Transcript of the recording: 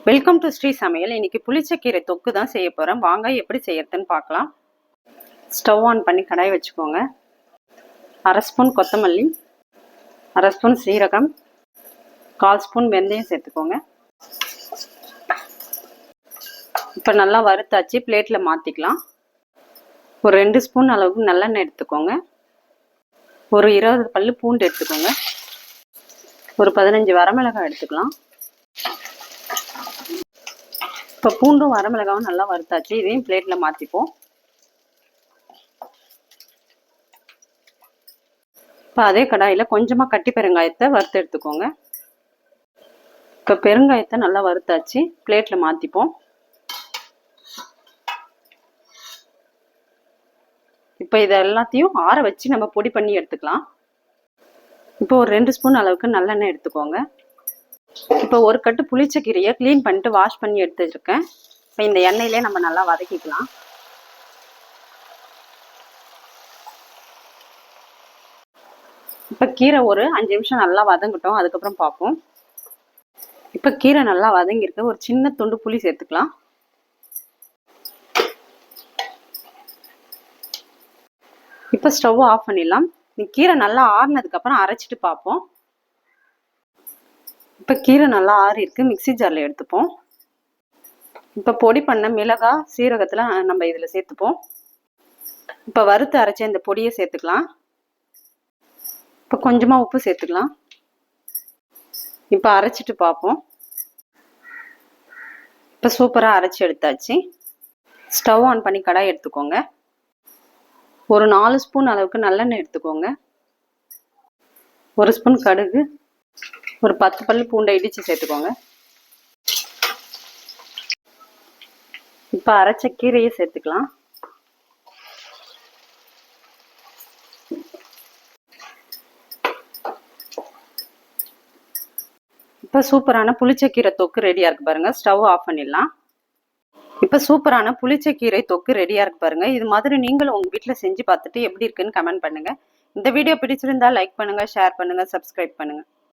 Welcome to Sri சமையல். இன்னைக்கு புளிச்சக்கீரை தொக்கு தான் செய்ய போகிறேன். வாங்க எப்படி செய்யறதுன்னு பார்க்கலாம். ஸ்டவ் ஆன் பண்ணி கடாய் வச்சுக்கோங்க. 1/2 ஸ்பூன் கொத்தமல்லி, 1/2 ஸ்பூன் சீரகம், 1/4 ஸ்பூன் வெந்தயம் சேர்த்துக்கோங்க. இப்போ நல்லா வறுத்தாச்சு, பிளேட்டில் மாற்றிக்கலாம். ஒரு 2 ஸ்பூன் அளவுக்கு நல்லெண்ணெய் எடுத்துக்கோங்க. ஒரு 20 பல்லு பூண்டு எடுத்துக்கோங்க. ஒரு 15 வரமிளகாய் எடுத்துக்கலாம். இப்போ பூண்டும் வரமிளகாவும் நல்லா வறுத்தாச்சு, இதையும் பிளேட்டில் மாற்றிப்போம். இப்போ அதே கடாயில் கொஞ்சமாக கட்டி பெருங்காயத்தை வறுத்து எடுத்துக்கோங்க. இப்போ பெருங்காயத்தை நல்லா வறுத்தாச்சு, பிளேட்டில் மாற்றிப்போம். இப்போ இதை எல்லாத்தையும் ஆற வச்சு நம்ம பொடி பண்ணி எடுத்துக்கலாம். இப்போ ஒரு 2 ஸ்பூன் அளவுக்கு நல்லெண்ணெய் எடுத்துக்கோங்க. இப்போ ஒரு கட்டு புளிச்சக்கீரையை க்ளீன் பண்ணிட்டு வாஷ் பண்ணி எடுத்து வச்சுருக்கேன். இப்போ இந்த எண்ணெயிலே நம்ம நல்லா வதக்கிக்கலாம். இப்போ கீரை ஒரு 5 நிமிஷம் நல்லா வதங்கட்டும், அதுக்கப்புறம் பார்ப்போம். இப்போ கீரை நல்லா வதங்கியிருக்கு. ஒரு சின்ன துண்டு புளி சேர்த்துக்கலாம். இப்போ ஸ்டவ் ஆஃப் பண்ணிடலாம். கீரை நல்லா ஆறுனதுக்கப்புறம் அரைச்சிட்டு பார்ப்போம். இப்போ கீரை நல்லா ஆறி இருக்கு, மிக்சி ஜாரில் எடுத்துப்போம். இப்போ பொடி பண்ண மிளகாய் சீரகத்தில் நம்ம இதில் சேர்த்துப்போம். இப்போ வறுத்து அரைச்ச இந்த பொடியை சேர்த்துக்கலாம். இப்போ கொஞ்சமாக உப்பு சேர்த்துக்கலாம். இப்போ அரைச்சிட்டு பார்ப்போம். இப்போ சூப்பராக அரைச்சி எடுத்தாச்சு. ஸ்டவ் ஆன் பண்ணி கடாய் எடுத்துக்கோங்க. ஒரு 4 ஸ்பூன் அளவுக்கு நல்லெண்ணெய் எடுத்துக்கோங்க. 1 ஸ்பூன் கடுகு, ஒரு 10 பல்லு பூண்டை இடித்து சேர்த்துக்கோங்க. இப்போ அரைச்ச கீரையை சேர்த்துக்கலாம். இப்போ சூப்பரான புளிச்சக்கீரை தொக்கு ரெடியாக இருக்கு பாருங்க. ஸ்டவ் ஆஃப் பண்ணிடலாம். இப்போ சூப்பரான புளிச்சக்கீரை தொக்கு ரெடியாக இருக்கு பாருங்க. இது மாதிரி நீங்களும் உங்கள் வீட்டில் செஞ்சு பார்த்துட்டு எப்படி இருக்குன்னு கமெண்ட் பண்ணுங்க. இந்த வீடியோ பிடிச்சிருந்தா லைக் பண்ணுங்க, ஷேர் பண்ணுங்க, சப்ஸ்கிரைப் பண்ணுங்க.